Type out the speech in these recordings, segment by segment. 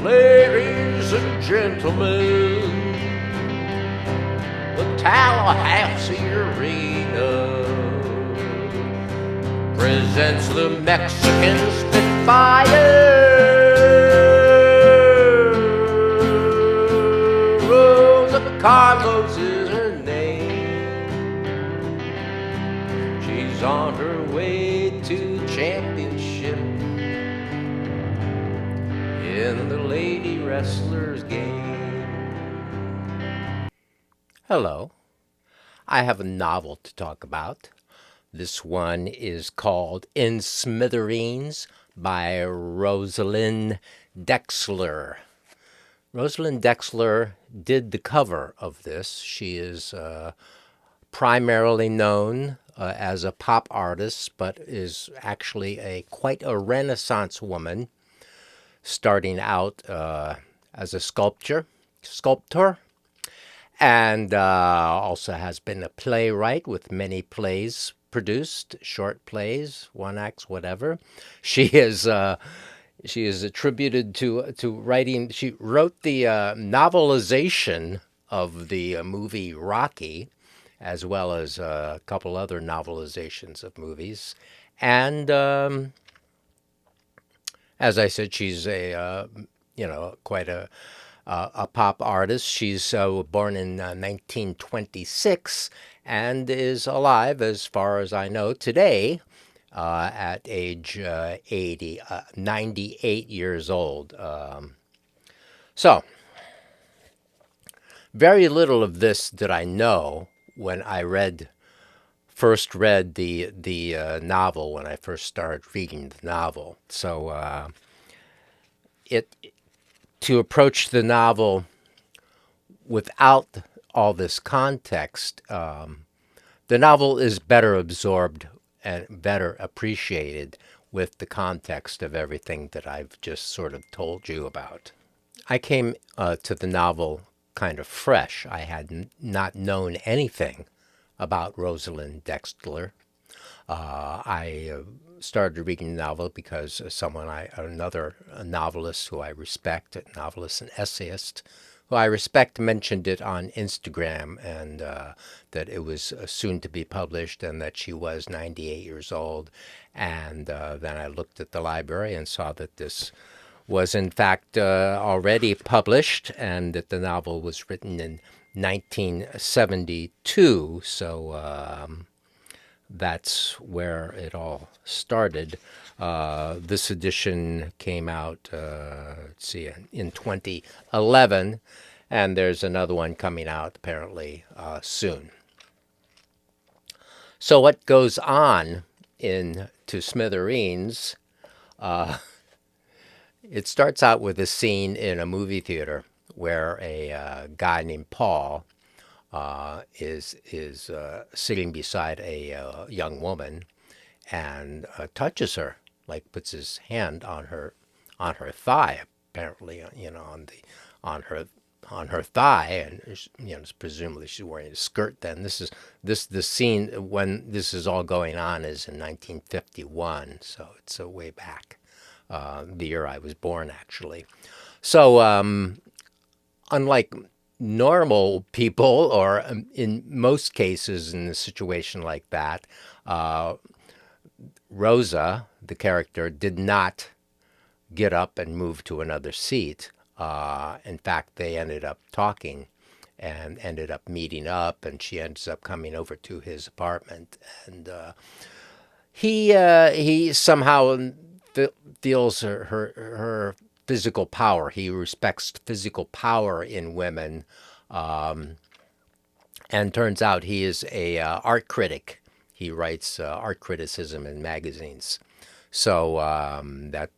Ladies and gentlemen, the Tallahassee Arena presents the Mexican Spitfire. Rosa Carlos is her name. She's on her way to championship in the lady wrestler's game. Hello. I have a novel to talk about. This one is called In Smithereens by Rosalyn Drexler. Rosalyn Drexler did the cover of this. She is primarily known as a pop artist, but is actually quite a Renaissance woman, starting out as a sculptor, and also has been a playwright with many plays produced, short plays, one acts, whatever. She is attributed to writing. She wrote the novelization of the movie Rocky, as well as a couple other novelizations of movies, and as I said, she's quite a pop artist. She's born in 1926 and is alive, as far as I know, today at age 98 years old. So, very little of this did I know when I first read the novel, when I first started reading the novel. So to approach the novel without all this context, the novel is better absorbed and better appreciated with the context of everything that I've just sort of told you about. I came to the novel kind of fresh. I had not known anything about Rosalyn Drexler. I started reading the novel because another novelist who I respect, a novelist and essayist who I respect, mentioned it on Instagram, and that it was soon to be published and that she was 98 years old. And then I looked at the library and saw that this was in fact already published, and that the novel was written in 1972. So that's where it all started. This edition came out, in 2011, and there's another one coming out apparently soon. So what goes on in To Smithereens? It starts out with a scene in a movie theater where a guy named Paul is sitting beside a young woman and touches her, like puts his hand on her thigh, apparently, on her thigh, and presumably she's wearing a skirt. Then the scene when this is all going on is in 1951, so it's way back, the year I was born, actually. So unlike normal people, or in most cases in a situation like that, Rosa, the character, did not get up and move to another seat. In fact, they ended up talking and ended up meeting up, and she ends up coming over to his apartment, and he somehow feels her physical power. He respects physical power in women, and turns out he is a art critic. He writes art criticism in magazines. So that,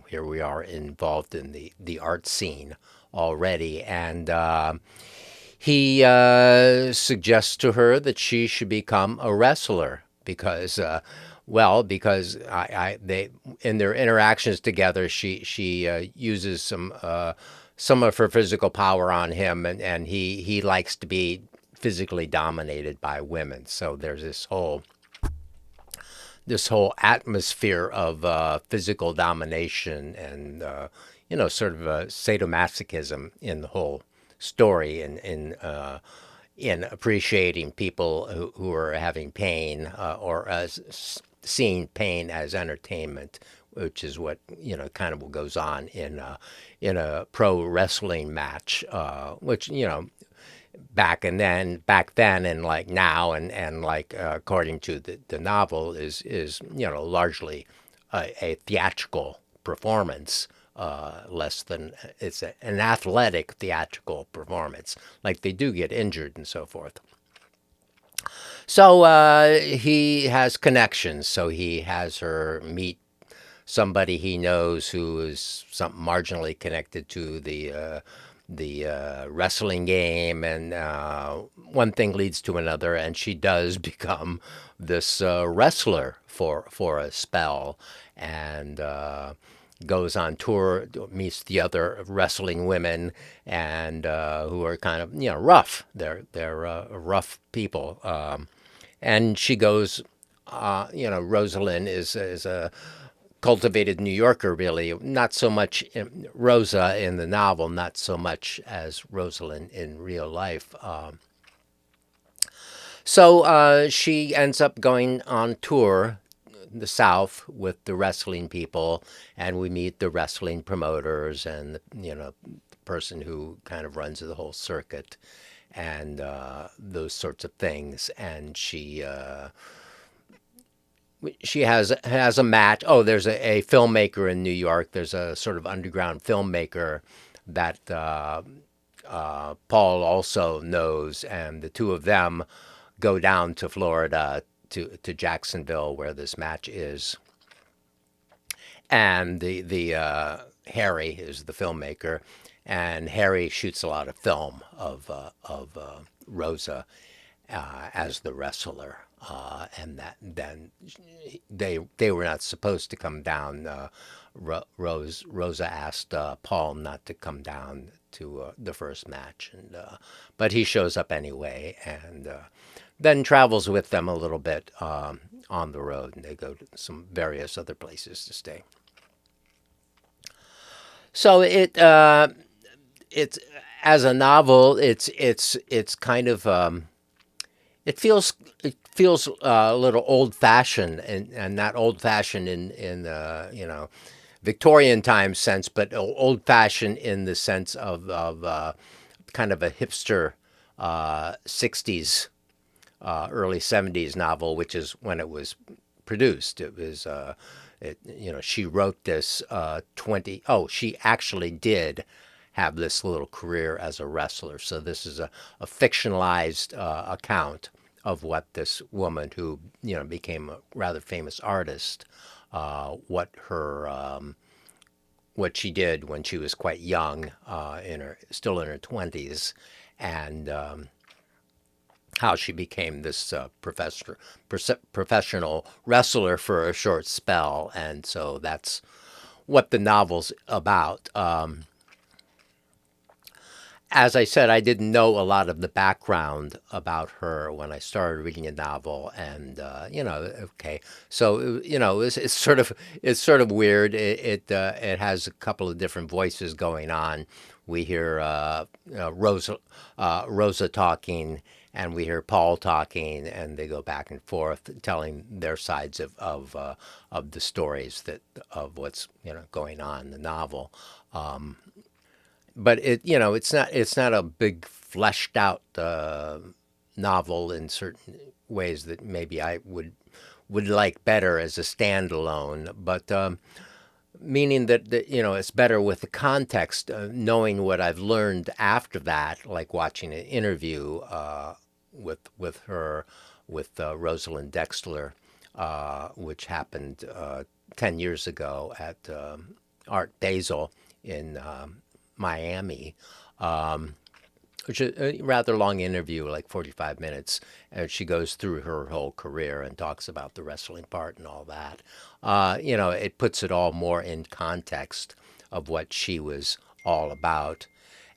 here we are involved in the art scene already, and he suggests to her that she should become a wrestler because they in their interactions together, she uses some of her physical power on him, and he likes to be physically dominated by women. So there's this whole this whole atmosphere of physical domination and sort of sadomasochism in the whole story, and in appreciating people who are having pain, or as seeing pain as entertainment, which is what kind of what goes on in a pro wrestling match, which back then and like now, and like according to the novel, is largely a theatrical performance, less than an athletic theatrical performance. Like they do get injured and so forth. So he has connections. So he has her meet somebody he knows who is something marginally connected to the wrestling game, and one thing leads to another, and she does become this wrestler for a spell, and goes on tour, meets the other wrestling women, and who are kind of rough. They're rough people, and she goes. Rosalind is a cultivated New Yorker, really. Not so much Rosa in the novel, not so much as Rosalind in real life. So she ends up going on tour the South with the wrestling people, and we meet the wrestling promoters and the person who kind of runs the whole circuit, and those sorts of things. And she has a match. Oh, there's a filmmaker in New York. There's a sort of underground filmmaker that Paul also knows, and the two of them go down to Florida to Jacksonville where this match is. And the Harry is the filmmaker, and Harry shoots a lot of film of Rosa as the wrestler, and that then they were not supposed to come down. Rosa asked Paul not to come down to the first match, and but he shows up anyway, and then travels with them a little bit on the road, and they go to some various other places to stay. So it's as a novel, it's kind of it feels a little old fashioned, and not old fashioned in Victorian time sense, but old fashioned in the sense of kind of a hipster 60s, early 70s novel, which is when it was produced. It was she wrote this 20 oh she actually did have this little career as a wrestler. So this is a fictionalized account of what this woman who became a rather famous artist, what she did when she was quite young, still in her 20s, and how she became this professional wrestler for a short spell. And so that's what the novel's about. As I said, I didn't know a lot of the background about her when I started reading a novel, and okay, so it's sort of weird. It has a couple of different voices going on. We hear Rosa talking, and we hear Paul talking, and they go back and forth telling their sides of the stories of what's going on in the novel. But it's not a big fleshed out novel in certain ways that maybe I would like better as a standalone. But meaning that it's better with the context, knowing what I've learned after that, like watching an interview with her, with Rosalyn Drexler, which happened 10 years ago at Art Basel in Miami, which is a rather long interview, like 45 minutes. And she goes through her whole career and talks about the wrestling part and all that. It puts it all more in context of what she was all about.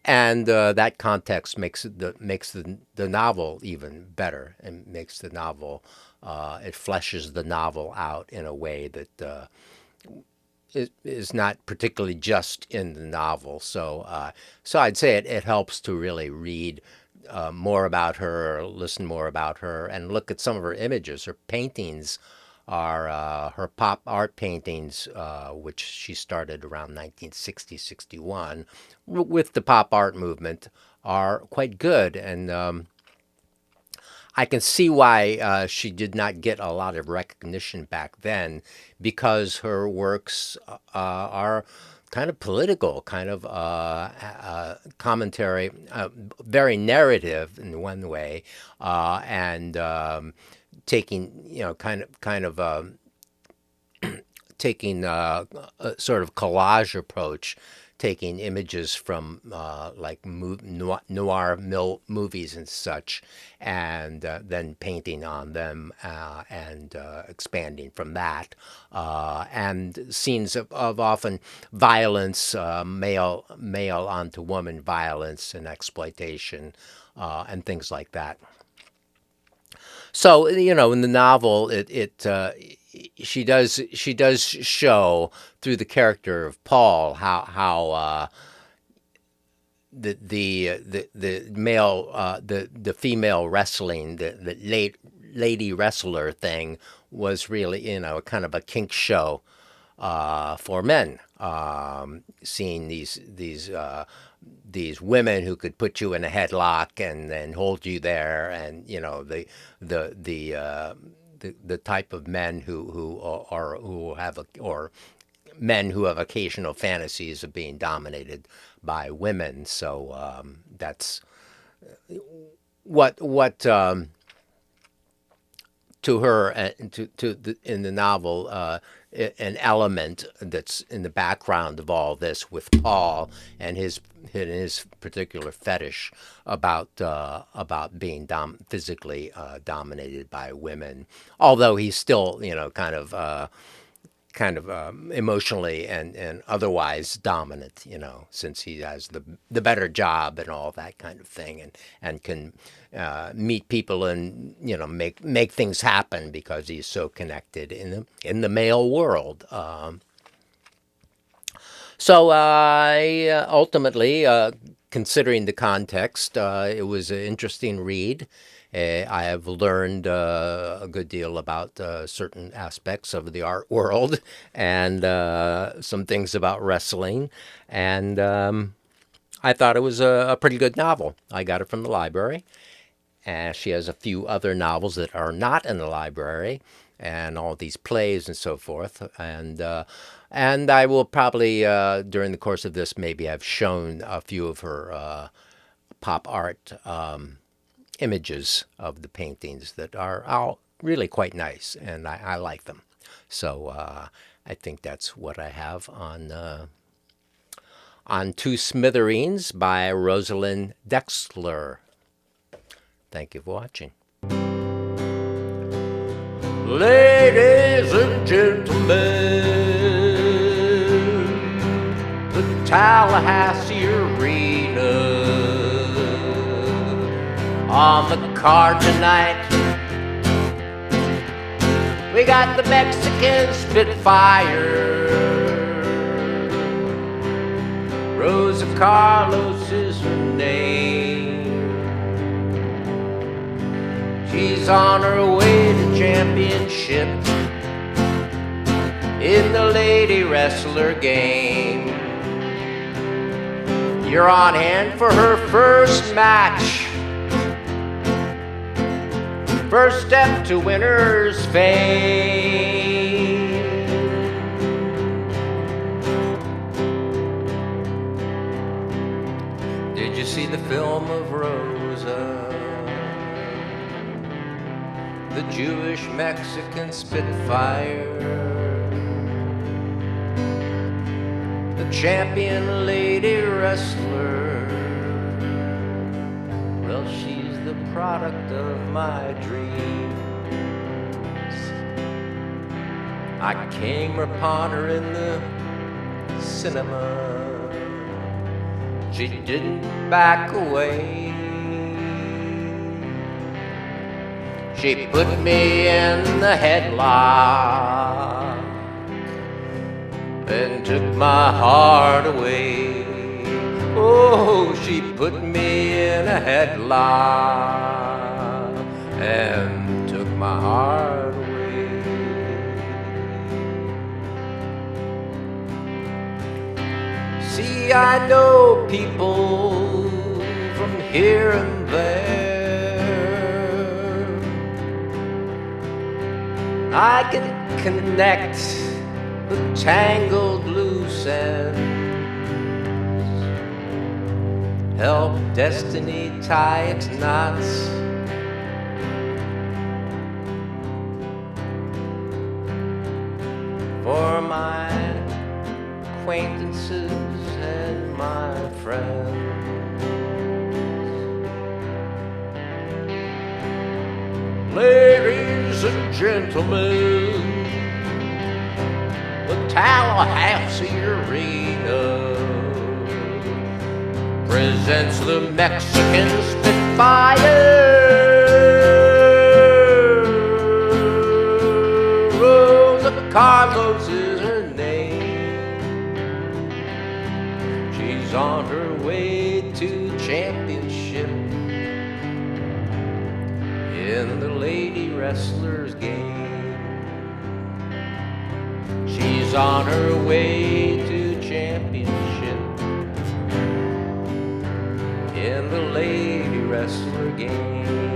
And that context makes the novel even better, and makes the novel it fleshes the novel out in a way that is not particularly just in the novel. So I'd say it helps to really read more about her, or listen more about her, and look at some of her images. Her paintings are her pop art paintings, which she started around 1960, 61, with the pop art movement, are quite good. And I can see why she did not get a lot of recognition back then, because her works are kind of political, kind of commentary, very narrative in one way, and taking, taking a sort of collage approach, taking images from like noir movies and such, and then painting on them, and expanding from that, and scenes of often violence, male onto woman violence and exploitation, and things like that. So in the novel, she does show through the character of Paul how the female wrestling, the lady wrestler thing, was really kind of a kink show for men. Seeing these women who could put you in a headlock and then hold you there, and the type of men who have or men who have occasional fantasies of being dominated by women. So that's what to her, in the novel, an element that's in the background of all this, with Paul and his particular fetish about being physically dominated by women. Although he's still kind of emotionally and otherwise dominant, since he has the better job and all that kind of thing, and can meet people and make things happen because he's so connected in the male world. So I ultimately, considering the context, it was an interesting read. I have learned a good deal about certain aspects of the art world, and some things about wrestling. And I thought it was a pretty good novel. I got it from the library. And she has a few other novels that are not in the library, and all these plays and so forth. And I will probably, during the course of this, maybe have shown a few of her pop art images of the paintings that are all really quite nice, and I like them. So I think that's what I have on To Smithereens by Rosalyn Drexler. Thank you for watching. Ladies and gentlemen, the Tallahassee Arena. On the card tonight, we got the Mexican Spitfire. Rosa Carlo is her name. She's on her way to championship in the lady wrestler game. You're on hand for her first match. First step to winner's fame. Did you see the film of Rosa? The Jewish Mexican Spitfire, the champion lady wrestler. Well, she's the product of my dreams. I came upon her in the cinema. She didn't back away. She put me in the headlock and took my heart away. Oh, she put me in a headlock and took my heart away. See, I know people from here and there. I can connect the tangled loose ends, help destiny tie its knots. For my acquaintances and my friends, ladies and gentlemen, the Tallahassee Arena presents the Mexican Spitfire. Rosa Carlos is her name. She's on her way to championship in the lady wrestler's game. She's on her way to championship in the lady wrestler game.